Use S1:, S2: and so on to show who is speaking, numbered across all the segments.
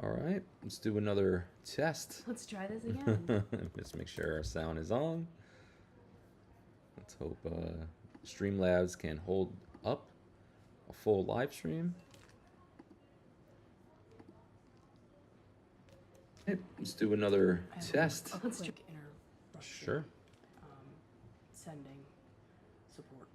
S1: All right, let's do another test.
S2: Let's try this again.
S1: Let's make sure our sound is on. Let's hope Streamlabs can hold up a full live stream. Let's do another test.
S2: Let's check interruption.
S1: Sure.
S2: Sending support.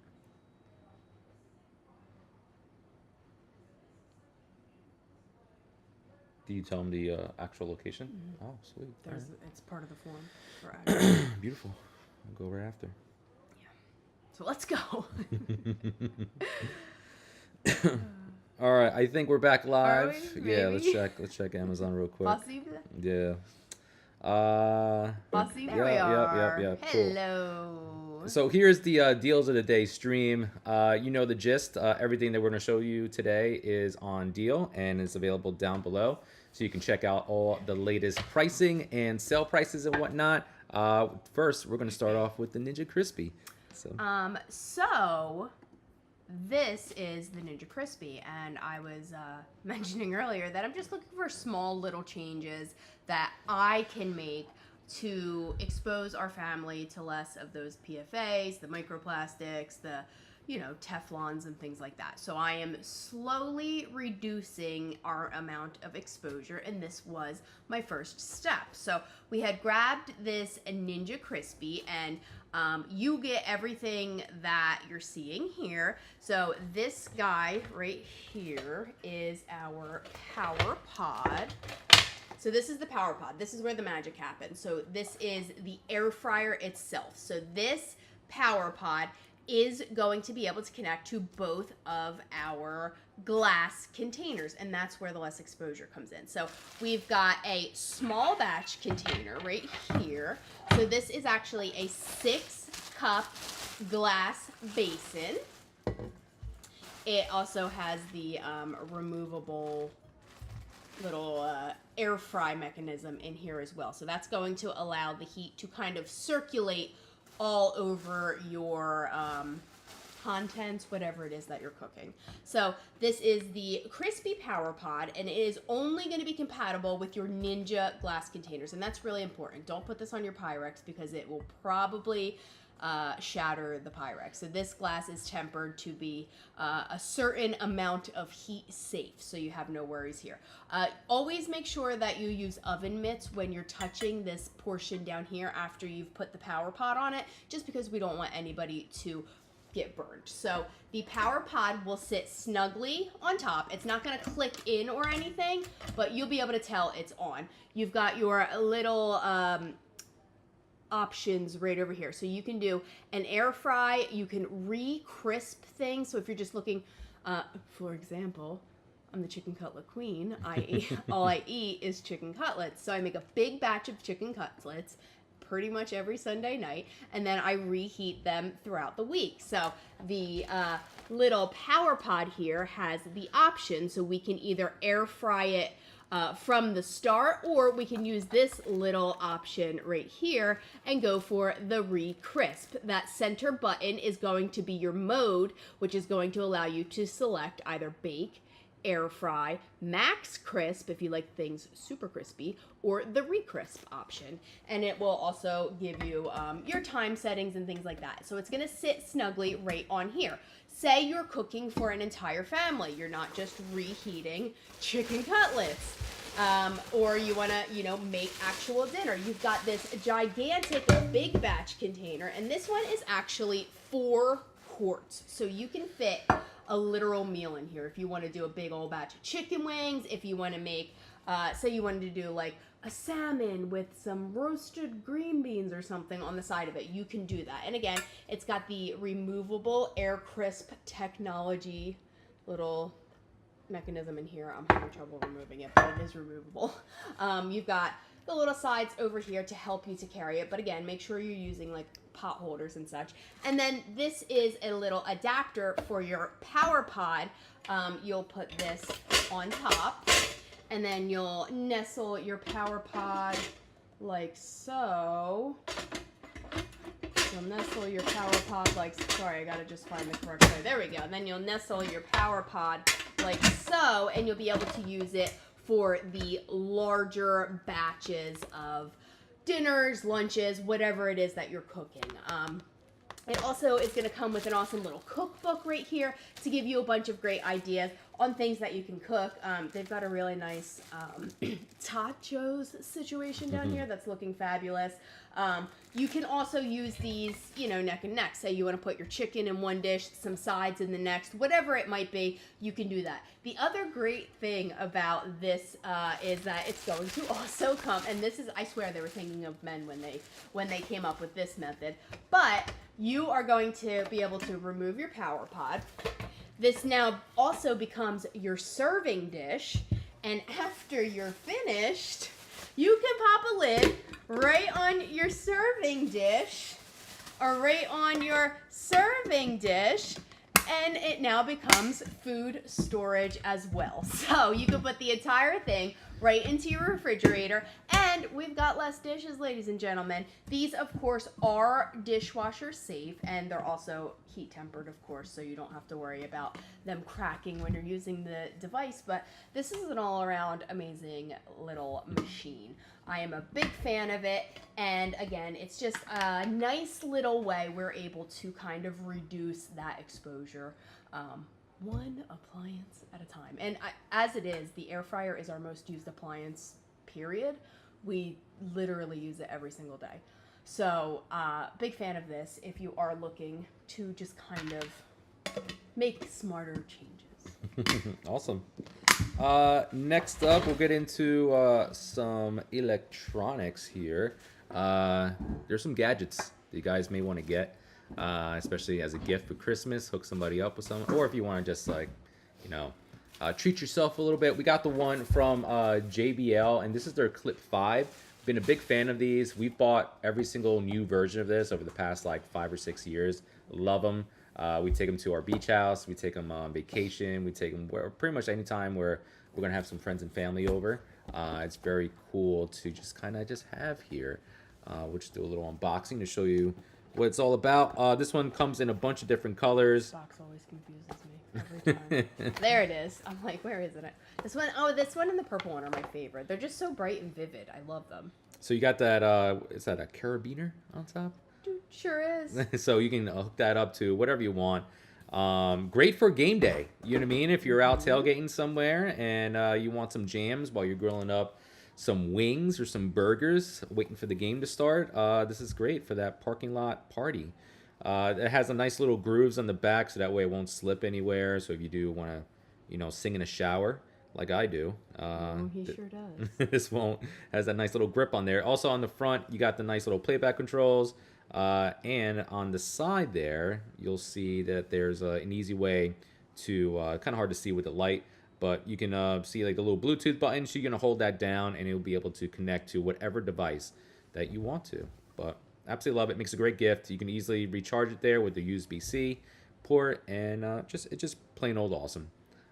S1: Do you tell them the actual location?
S2: Mm-hmm.
S1: Oh, sweet.
S2: It's part of the form for action.
S1: Beautiful. I'll go right after.
S2: Yeah. So let's go.
S1: All right, I think we're back live.
S2: Are we?
S1: Yeah,
S2: Maybe?
S1: let's check Amazon real quick.
S2: Possible?
S1: Yeah.
S2: Possible? There we are.
S1: Yep. Cool.
S2: Hello.
S1: So here's the deals of the day stream. You know the gist. Everything that we're going to show you today is on deal and is available down below. So you can check out all the latest pricing and sale prices and whatnot. First, we're going to start off with the Ninja Crispy.
S2: So this is the Ninja Crispy, and I was mentioning earlier that I'm just looking for small little changes that I can make to expose our family to less of those PFAs, the microplastics, the Teflons and things like that. So I am slowly reducing our amount of exposure, and this was my first step. So we had grabbed this Ninja Crispy, and you get everything that you're seeing here. So this guy right here is our Power Pod. So this is the Power Pod. This is where the magic happens. So this is the air fryer itself. So this Power Pod is going to be able to connect to both of our glass containers, and that's where the less exposure comes in. So we've got a small batch container right here. So this is actually a 6-cup glass basin. It also has the removable little air fry mechanism in here as well. So that's going to allow the heat to kind of circulate all over your contents, whatever it is that you're cooking. So this is the Crispy Power Pod, and it is only going to be compatible with your Ninja glass containers, and that's really important. Don't put this on your Pyrex because it will probably shatter the Pyrex. So this glass is tempered to be a certain amount of heat safe, so you have no worries here. Always make sure that you use oven mitts when you're touching this portion down here after you've put the Power Pod on it, just because we don't want anybody to get burned. So the Power Pod will sit snugly on top. It's not going to click in or anything, but you'll be able to tell it's on. You've got your little options right over here. So you can do an air fry, you can re-crisp things. So if you're just looking, for example, I'm the chicken cutlet queen. All I eat is chicken cutlets. So I make a big batch of chicken cutlets pretty much every Sunday night, and then I reheat them throughout the week. So the little Power Pod here has the option, so we can either air fry it from the start, or we can use this little option right here and go for the re-crisp. That center button is going to be your mode, which is going to allow you to select either bake, air fry, max crisp if you like things super crispy, or the re-crisp option. And it will also give you your time settings and things like that. So it's gonna sit snugly right on here. Say you're cooking for an entire family. You're not just reheating chicken cutlets. Or you wanna, make actual dinner. You've got this gigantic big batch container, and this one is actually 4 quarts. So you can fit a literal meal in here. If you want to do a big old batch of chicken wings, if you want to make, say you wanted to do like a salmon with some roasted green beans or something on the side of it, you can do that. And again, it's got the removable air crisp technology little mechanism in here. I'm having trouble removing it, but it is removable. You've got the little sides over here to help you to carry it, but again, make sure you're using like pot holders and such. And then this is a little adapter for your Power Pod. You'll put this on top, and then you'll nestle your Power Pod like so. You'll nestle your Power Pod like, sorry, I gotta just find the correct way. There we go. And then you'll nestle your Power Pod like so, and you'll be able to use it for the larger batches of dinners, lunches, whatever it is that you're cooking. It also is going to come with an awesome little cookbook right here to give you a bunch of great ideas on things that you can cook. They've got a really nice tachos situation down here that's looking fabulous. You can also use these, neck and neck. Say you want to put your chicken in one dish, some sides in the next, whatever it might be, you can do that. The other great thing about this is that it's going to also come, and this is, I swear they were thinking of men when they came up with this method, but you are going to be able to remove your Power Pod. This now also becomes your serving dish, and after you're finished, you can pop a lid right on your serving dish, or right on your serving dish, and it now becomes food storage as well. So you can put the entire thing right into your refrigerator, and we've got less dishes, ladies and gentlemen. These, of course, are dishwasher safe, and they're also heat tempered, of course, so you don't have to worry about them cracking when you're using the device. But this is an all-around amazing little machine. I am a big fan of it, and again, it's just a nice little way we're able to kind of reduce that exposure. One appliance at a time. And as it is, the air fryer is our most used appliance, period. We literally use it every single day. So, big fan of this if you are looking to just kind of make smarter changes.
S1: Awesome. Next up, we'll get into some electronics here. There's some gadgets that you guys may want to get. Especially as a gift for Christmas, hook somebody up with something, or if you want to just treat yourself a little bit. We got the one from JBL, and this is their Clip 5. Been a big fan of these. We've bought every single new version of this over the past 5 or 6 years. Love them. We take them to our beach house. We take them on vacation. We take them pretty much any time where we're gonna have some friends and family over. It's very cool to just kind of have here. We'll just do a little unboxing to show you what it's all about. This one comes in a bunch of different colors.
S2: This box always confuses me every time. There it is. I'm like, where is it? This one and the purple one are my favorite. They're just so bright and vivid. I love them.
S1: So you got that, is that a carabiner on top?
S2: Dude, sure is.
S1: So you can hook that up to whatever you want. Great for game day. You know what I mean? If you're out tailgating somewhere and you want some jams while you're grilling up some wings or some burgers waiting for the game to start, this is great for that parking lot party. It has a nice little grooves on the back so that way it won't slip anywhere. So if you do want to sing in a shower like I do,
S2: he sure does.
S1: this has that nice little grip on there. Also on the front you got the nice little playback controls, and on the side there you'll see that there's an easy way to kind of hard to see with the light, but you can see the little Bluetooth button, so you're going to hold that down and it'll be able to connect to whatever device that you want to. But absolutely love it. Makes a great gift. You can easily recharge it there with the USB-C port, and it's just plain old awesome.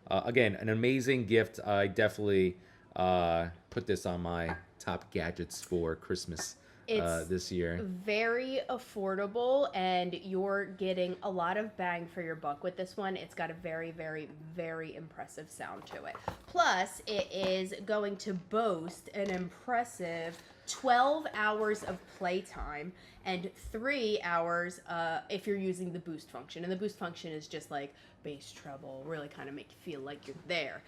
S1: Again, an amazing gift. I definitely put this on my top gadgets for Christmas this year.
S2: Very affordable, and you're getting a lot of bang for your buck with this one. It's got a very, very, very impressive sound to it. Plus, it is going to boast an impressive 12 hours of playtime and 3 hours if you're using the boost function. And the boost function is just like bass treble, really kind of make you feel like you're there.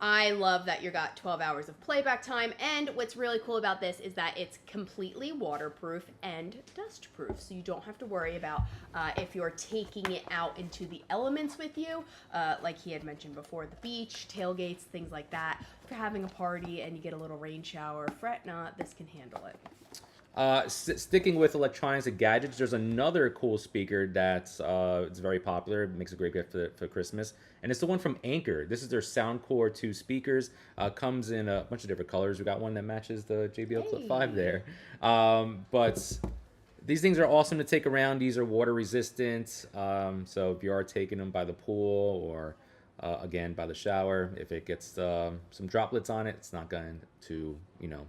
S2: I love that you got 12 hours of playback time, and what's really cool about this is that it's completely waterproof and dustproof, so you don't have to worry about if you're taking it out into the elements with you, like he had mentioned before, the beach, tailgates, things like that. If you're having a party and you get a little rain shower, fret not, this can handle it.
S1: Sticking with electronics and gadgets, there's another cool speaker that's it's very popular. It makes a great gift for Christmas, and it's the one from Anker. This is their Soundcore 2 speakers. Comes in a bunch of different colors. We got one that matches the JBL Clip 5 there. But these things are awesome to take around. These are water resistant, so if you are taking them by the pool or again by the shower, if it gets some droplets on it, it's not going to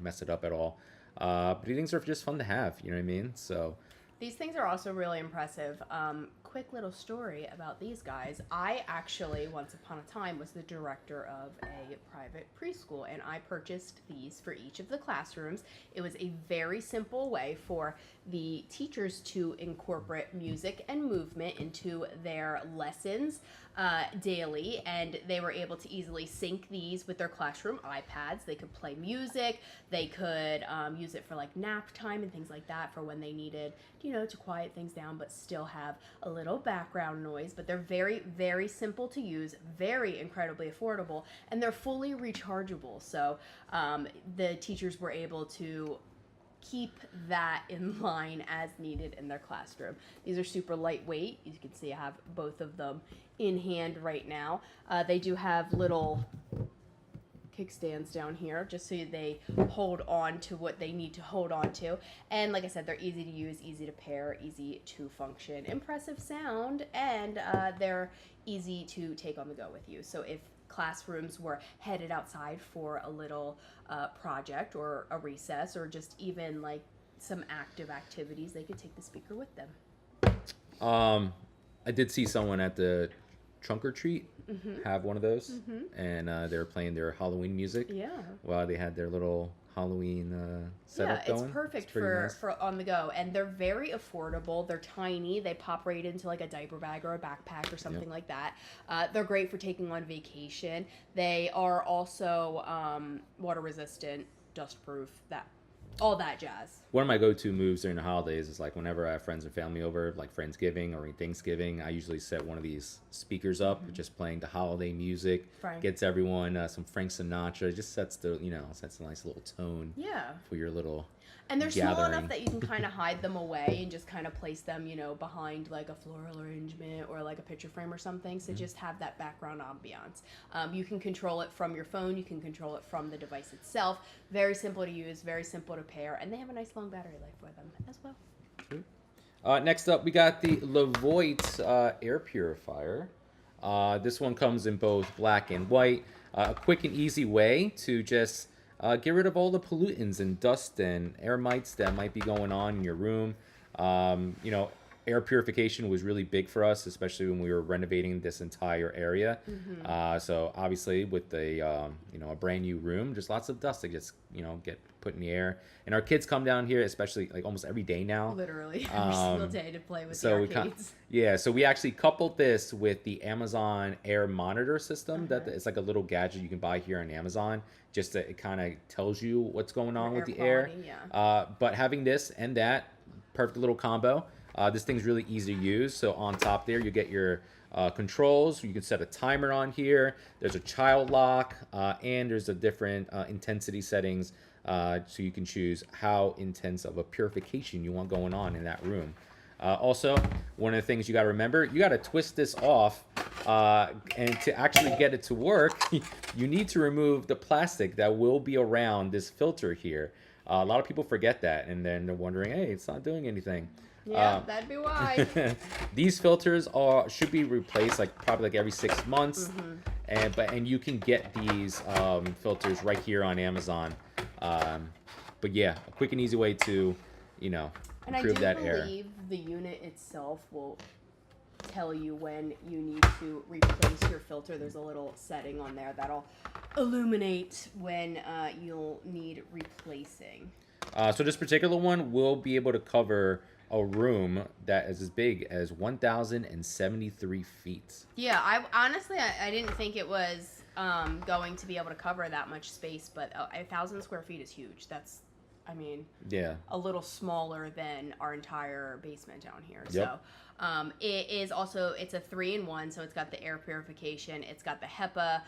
S1: mess it up at all. But these things are just fun to have, you know what I mean? So
S2: these things are also really impressive. quick little story about these guys. I actually, once upon a time, was the director of a private preschool, and I purchased these for each of the classrooms. It was a very simple way for the teachers to incorporate music and movement into their lessons daily, and they were able to easily sync these with their classroom iPads. They could play music, they could use it for like nap time and things like that for when they needed, to quiet things down but still have a little background noise. But they're very, very simple to use, very incredibly affordable, and they're fully rechargeable. So the teachers were able to keep that in line as needed in their classroom. These are super lightweight. You can see I have both of them in hand right now. They do have little kickstands down here just so they hold on to what they need to hold on to. And like I said, they're easy to use, easy to pair, easy to function, impressive sound, and they're easy to take on the go with you. So if classrooms were headed outside for a little project or a recess or just even like some active activities, they could take the speaker with them.
S1: I did see someone at the trunk or treat have one of those, and they were playing their Halloween music.
S2: Yeah.
S1: While they had their little Halloween setup going.
S2: It's perfect
S1: pretty nice.
S2: for on the go, and they're very affordable. They're tiny. They pop right into like a diaper bag or a backpack or something like that. They're great for taking on vacation. They are also water resistant, dust proof, all that jazz.
S1: One of my go-to moves during the holidays is like whenever I have friends and family over, like Friendsgiving or Thanksgiving, I usually set one of these speakers up, just playing the holiday music. Gets everyone some Frank Sinatra. Just sets sets a nice little tone.
S2: Yeah.
S1: For your little.
S2: And they're
S1: gathering.
S2: small enough that you can kind of hide them away and just kind of place them, behind like a floral arrangement or like a picture frame or something. So just have that background ambiance. You can control it from your phone. You can control it from the device itself. Very simple to use, very simple to pair, and they have a nice long battery life for them as well.
S1: Next up, we got the Levoit air purifier. This one comes in both black and white. A quick and easy way to just get rid of all the pollutants and dust and air mites that might be going on in your room. Air purification was really big for us, especially when we were renovating this entire area. So obviously with a brand new room, just lots of dust that gets get put in the air. And our kids come down here, especially like almost every day now.
S2: Literally every single day to play with the arcades.
S1: So we actually coupled this with the Amazon Air Monitor system. That it's like a little gadget you can buy here on Amazon. Just that it kind of tells you what's going on with the air. But having this and that, perfect little combo. This thing's really easy to use. So on top there, you get your controls. You can set a timer on here. There's a child lock, and there's a different intensity settings. So you can choose how intense of a purification you want going on in that room. Also, one of the things you got to remember, you got to twist this off, and to actually get it to work, you need to remove the plastic that will be around this filter here. A lot of people forget that, and then they're wondering, hey, it's not doing anything.
S2: Yeah, that'd be why.
S1: These filters should be replaced probably every 6 months, and you can get these filters right here on Amazon. But yeah, a quick and easy way to improve that air.
S2: And I do believe the unit itself will tell you when you need to replace your filter. There's a little setting on there that'll illuminate when you'll need replacing.
S1: So this particular one will be able to cover a room that is as big as 1,073 feet.
S2: Yeah, I didn't think it was going to be able to cover that much space, but 1,000 square feet is huge. That's, a little smaller than our entire basement down here.
S1: Yep.
S2: So it is also, it's a 3-in-1, so it's got the air purification, it's got the HEPA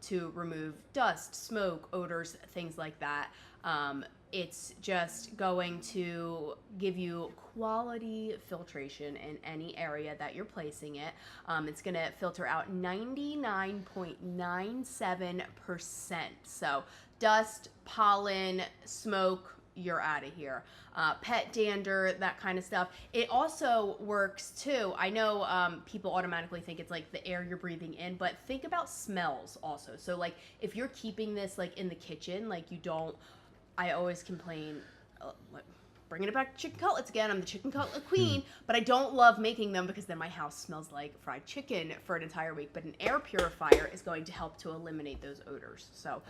S2: to remove dust, smoke, odors, things like that. It's just going to give you quality filtration in any area that you're placing it. It's going to filter out 99.97%. So dust, pollen, smoke, you're out of here. Pet dander, that kind of stuff. It also works too. I know people automatically think it's like the air you're breathing in, but think about smells also. So like if you're keeping this like in the kitchen, like you don't, I always complain, bringing it back to chicken cutlets again. I'm the chicken cutlet queen, but I don't love making them because then my house smells like fried chicken for an entire week. But an air purifier is going to help to eliminate those odors. So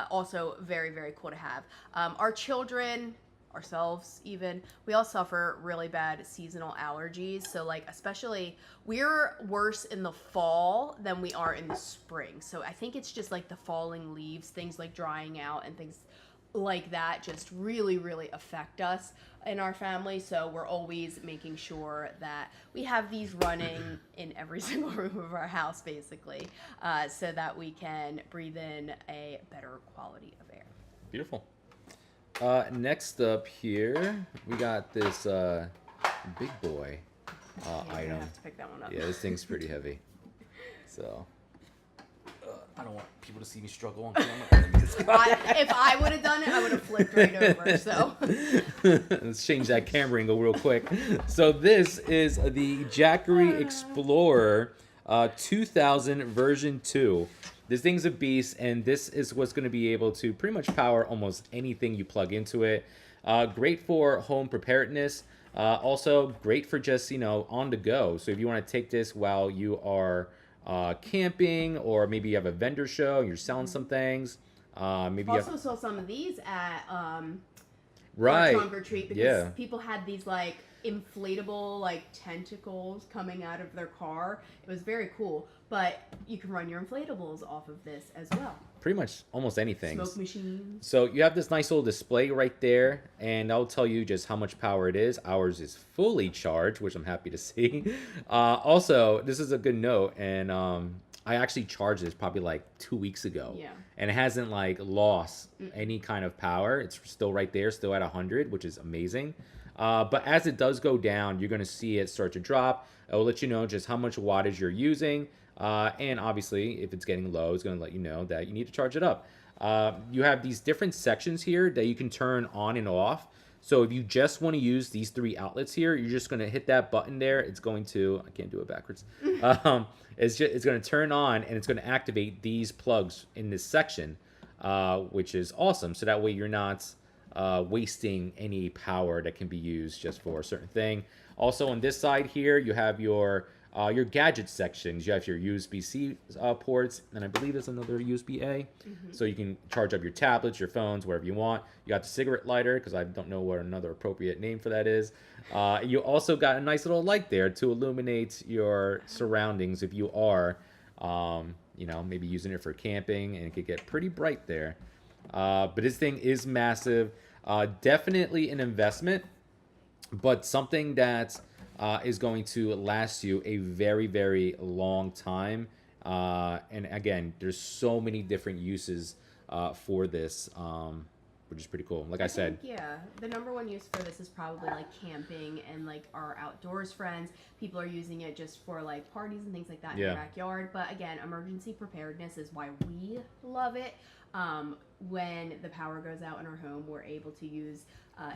S2: also very, very cool to have. Our children, ourselves even, we all suffer really bad seasonal allergies. So like especially we're worse in the fall than we are in the spring. So I think it's just like the falling leaves, things like drying out and things like that just really, really affect us in our family. So we're always making sure that we have these running in every single room of our house, basically, so that we can breathe in a better quality of air.
S1: Beautiful. Next up here, we got this big boy
S2: Yeah, I
S1: item.
S2: have to pick that one up.
S1: Yeah, this thing's pretty heavy. So I don't want people to see me struggle on camera.
S2: If I would have done it, I would have flipped right over. So
S1: Let's change that camera angle real quick. So this is the Jackery Explorer 2000 version 2. This thing's a beast, and this is what's going to be able to pretty much power almost anything you plug into it. Great for home preparedness. Also great for just, on the go. So if you want to take this while you are camping, or maybe you have a vendor show and you're selling some things. Maybe you
S2: also saw some of these at
S1: right.
S2: our trunk or treat because
S1: Yeah.
S2: people had these like inflatable like tentacles coming out of their car. It was very cool, but you can run your inflatables off of this as well.
S1: Pretty much almost anything.
S2: Smoke machines.
S1: So you have this nice little display right there, and I'll tell you just how much power it is. Ours is fully charged, which I'm happy to see. Also, this is a good note, and I actually charged this probably like 2 weeks ago.
S2: Yeah.
S1: And it hasn't like lost any kind of power. It's still right there, still at 100, which is amazing. But as it does go down, you're going to see it start to drop. It will let you know just how much wattage you're using. And obviously, if it's getting low, it's going to let you know that you need to charge it up. You have these different sections here that you can turn on and off. So if you just want to use these 3 outlets here, you're just going to hit that button there. It's going to, I can't do it backwards. It's going to turn on, and it's going to activate these plugs in this section, which is awesome. So that way you're not wasting any power that can be used just for a certain thing. Also on this side here, you have your gadget sections. You have your USB-C ports, and I believe there's another USB-A. So you can charge up your tablets, your phones, wherever you want. You got the cigarette lighter, because I don't know what another appropriate name for that is. You also got a nice little light there to illuminate your surroundings if you are, maybe using it for camping, and it could get pretty bright there. But this thing is massive. Definitely an investment, but something that is going to last you a very, very long time. And again, there's so many different uses for this, which is pretty cool. Like I said,
S2: Yeah, the number one use for this is probably like camping and like our outdoors friends. People are using it just for like parties and things like that in their backyard. But again, emergency preparedness is why we love it. When the power goes out in our home, we're able to use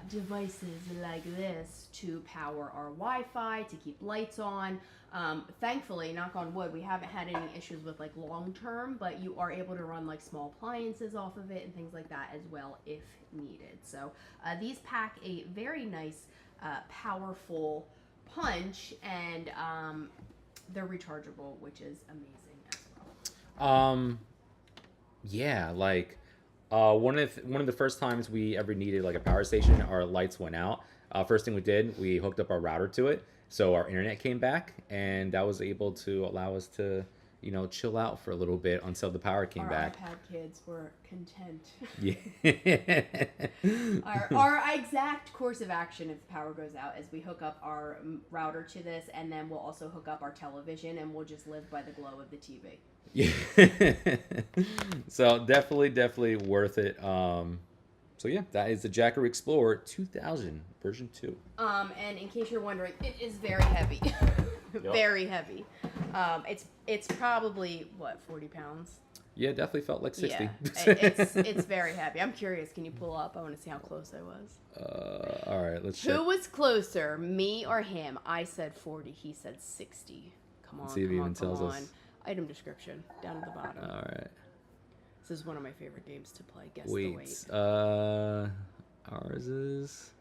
S2: devices like this to power our Wi-Fi, to keep lights on. Thankfully, knock on wood, we haven't had any issues with like long term, but you are able to run like small appliances off of it and things like that as well if needed. So these pack a very nice, powerful punch, and they're rechargeable, which is amazing as well.
S1: Yeah, like one of the first times we ever needed like a power station, our lights went out. First thing we did, we hooked up our router to it, so our internet came back, and that was able to allow us to, chill out for a little bit until the power came back.
S2: Our iPad kids were content.
S1: Yeah.
S2: Our exact course of action if the power goes out is we hook up our router to this, and then we'll also hook up our television, and we'll just live by the glow of the TV.
S1: Yeah. So definitely worth it. So yeah, that is the Jackery Explorer 2000 version 2.
S2: And in case you're wondering, it is very heavy. Very heavy. It's probably 40 pounds?
S1: Yeah, definitely felt like 60.
S2: Yeah, it's very heavy. I'm curious. Can you pull up? I want to see how close I was.
S1: All right, let's check.
S2: Who was closer, me or him? I said 40. He said 60. Come on,
S1: Let's see if he even tells us.
S2: Item description down at the bottom.
S1: All right.
S2: This is one of my favorite games to play. Guess
S1: Wait.
S2: the weight.
S1: Ours is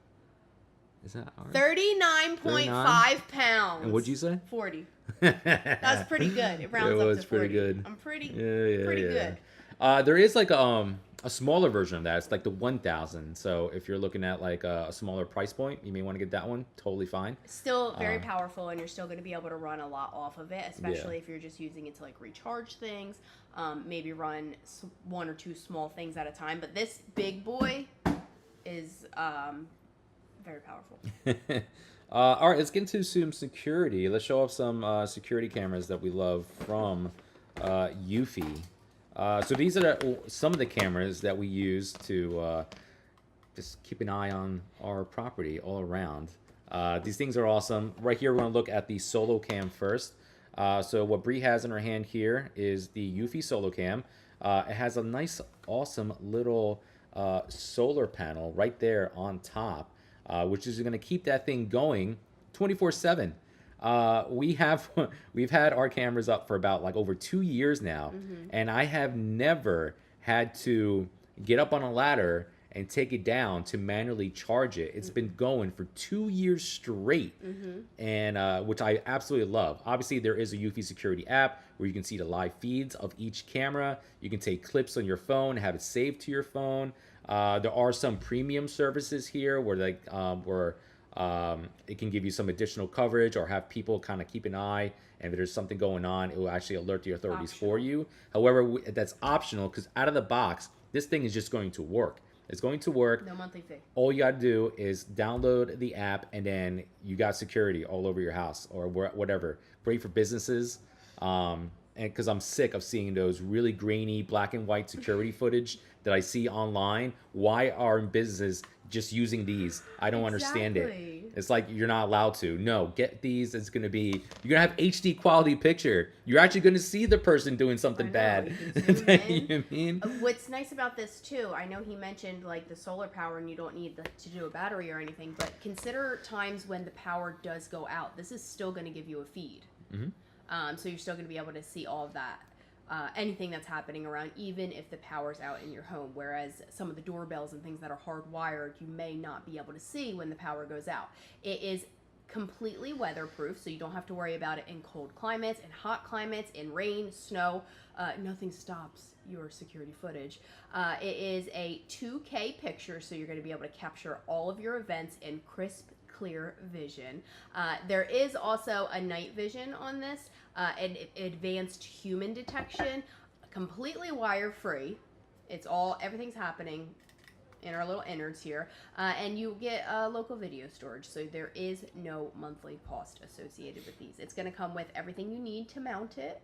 S1: Is that ours?
S2: 39.5 pounds.
S1: And what'd you say?
S2: 40. That's pretty good. It rounds up to 40.
S1: Pretty good.
S2: I'm pretty
S1: Yeah.
S2: good.
S1: There is like a smaller version of that. It's like the 1000. So if you're looking at like a smaller price point, you may want to get that one. Totally fine.
S2: Still very powerful, and you're still going to be able to run a lot off of it, especially if you're just using it to like recharge things. Maybe run one or two small things at a time. But this big boy is very powerful.
S1: All right, let's get into some security. Let's show off some security cameras that we love from Eufy. So these are some of the cameras that we use to just keep an eye on our property all around. These things are awesome. Right here, we're going to look at the Solo Cam first. So what Bree has in her hand here is the Eufy Solo Cam. It has a nice, awesome little solar panel right there on top, which is going to keep that thing going 24/7. We've had our cameras up for about like over 2 years now, and I have never had to get up on a ladder and take it down to manually charge it. It's been going for 2 years straight, and which I absolutely love. Obviously, there is a Eufy security app where you can see the live feeds of each camera. You can take clips on your phone, have it saved to your phone. There are some premium services here where it can give you some additional coverage or have people kind of keep an eye, and if there's something going on, it will actually alert the authorities for you. However, that's optional because out of the box, this thing is just going to work. It's going to work.
S2: No monthly fee.
S1: All you got to do is download the app, and then you got security all over your house or whatever. Great for businesses. And because I'm sick of seeing those really grainy black and white security footage that I see online. Why are businesses just using these? I don't understand it. It's like you're not allowed to. No, get these. It's going to be, you're going to have HD quality picture. You're actually going to see the person doing something bad.
S2: You know what I mean? What's nice about this too, I know he mentioned like the solar power and you don't need to do a battery or anything, but consider times when the power does go out. This is still going to give you a feed. So you're still going to be able to see all of that. Anything that's happening around, even if the power's out in your home. Whereas some of the doorbells and things that are hardwired, you may not be able to see when the power goes out. It is completely weatherproof, so you don't have to worry about it in cold climates, in hot climates, in rain, snow. Nothing stops your security footage. It is a 2K picture, so you're going to be able to capture all of your events in crisp, clear vision. There is also a night vision on this, and advanced human detection, completely wire free. Everything's happening in our little innards here, and you get local video storage, so there is no monthly cost associated with these. It's going to come with everything you need to mount it,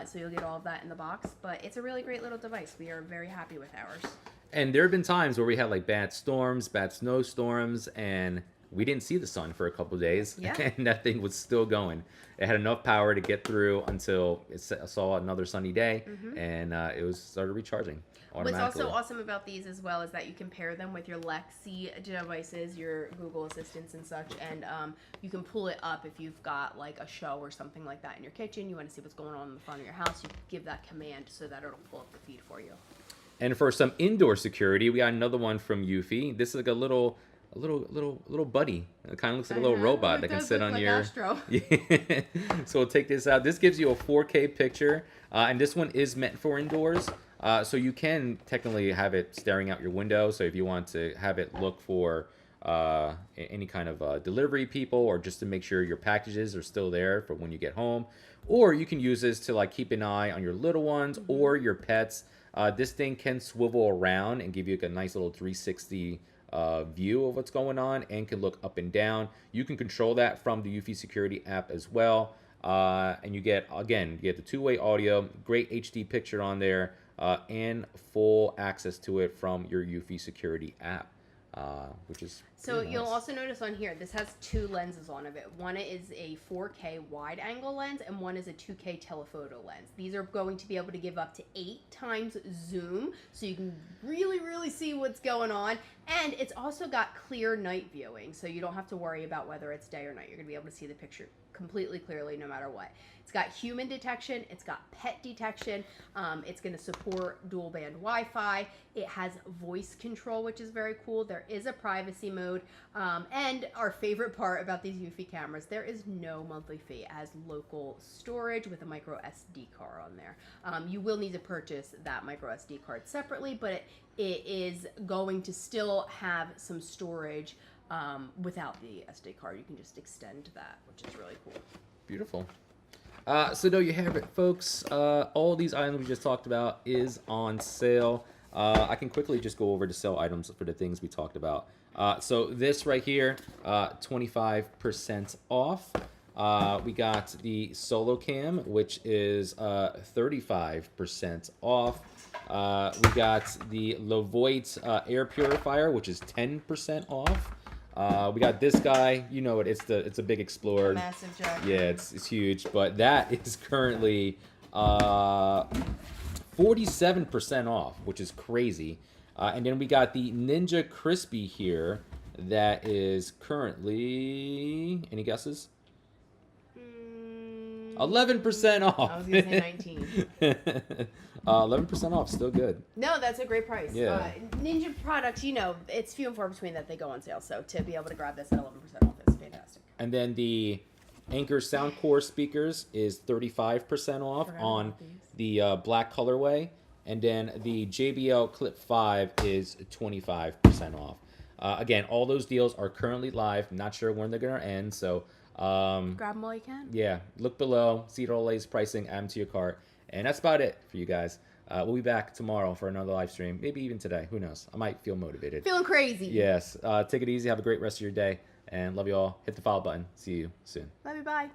S2: so you'll get all of that in the box, but it's a really great little device. We are very happy with ours.
S1: And there have been times where we had like bad storms, bad snowstorms, and we didn't see the sun for a couple of days, and that thing was still going. It had enough power to get through until it saw another sunny day, and it started recharging automatically.
S2: What's also awesome about these as well is that you can pair them with your Lexi devices, your Google Assistants and such, and you can pull it up if you've got like a show or something like that in your kitchen. You want to see what's going on in the front of your house. You can give that command so that it'll pull up the feed for you.
S1: And for some indoor security, we got another one from Eufy. This is like a little buddy. It kind of looks like a little robot that can sit on your. Yeah. So we'll take this out. This gives you a 4K picture, and this one is meant for indoors. So you can technically have it staring out your window. So if you want to have it look for any kind of delivery people, or just to make sure your packages are still there for when you get home, or you can use this to like keep an eye on your little ones or your pets. This thing can swivel around and give you like a nice little 360 view of what's going on, and can look up and down. You can control that from the Eufy security app as well, and you get the two-way audio, great HD picture on there, and full access to it from your Eufy security app, which is
S2: so
S1: nice.
S2: You'll also notice on here, this has two lenses on it. One is a 4K wide angle lens, and one is a 2K telephoto lens. These are going to be able to give up to 8 times zoom, so you can really see what's going on. And it's also got clear night viewing, so you don't have to worry about whether it's day or night. You're going to be able to see the picture completely clearly no matter what. It's got human detection. It's got pet detection. It's going to support dual band Wi-Fi. It has voice control, which is very cool. There is a privacy mode. And our favorite part about these Eufy cameras, there is no monthly fee. It has local storage with a micro SD card on there. You will need to purchase that micro SD card separately, but it is going to still have some storage without the SD card. You can just extend that, which is really cool.
S1: Beautiful. So there you have it, folks. All these items we just talked about is on sale. I can quickly just go over the sale items for the things we talked about. So this right here, 25% off. We got the Solo Cam, which is 35% off. We got the Levoit air purifier, which is 10% off. We got this guy, you know it. It's a big Explorer.
S2: Massive jack.
S1: Yeah, it's huge, but that is currently 47% off, which is crazy. And then we got the Ninja Crispy here, that is currently, any guesses? 11% off.
S2: I was gonna say 19.
S1: 11% off, still good.
S2: No, that's a great price.
S1: Yeah.
S2: Ninja products, you know, it's few and far between that they go on sale. So to be able to grab this at 11% off is fantastic.
S1: And then the Anker Soundcore speakers is 35% off
S2: Forgot
S1: on
S2: about these.
S1: the black colorway. And then the JBL Clip 5 is 25% off. Again, all those deals are currently live. Not sure when they're going to end. So,
S2: Grab them while you can.
S1: yeah, look below, see all the latest pricing, add them to your cart. And that's about it for you guys. We'll be back tomorrow for another live stream. Maybe even today. Who knows? I might feel motivated.
S2: Feeling crazy.
S1: Yes. Take it easy. Have a great rest of your day. And love you all. Hit the follow button. See you soon.
S2: Love you. Bye.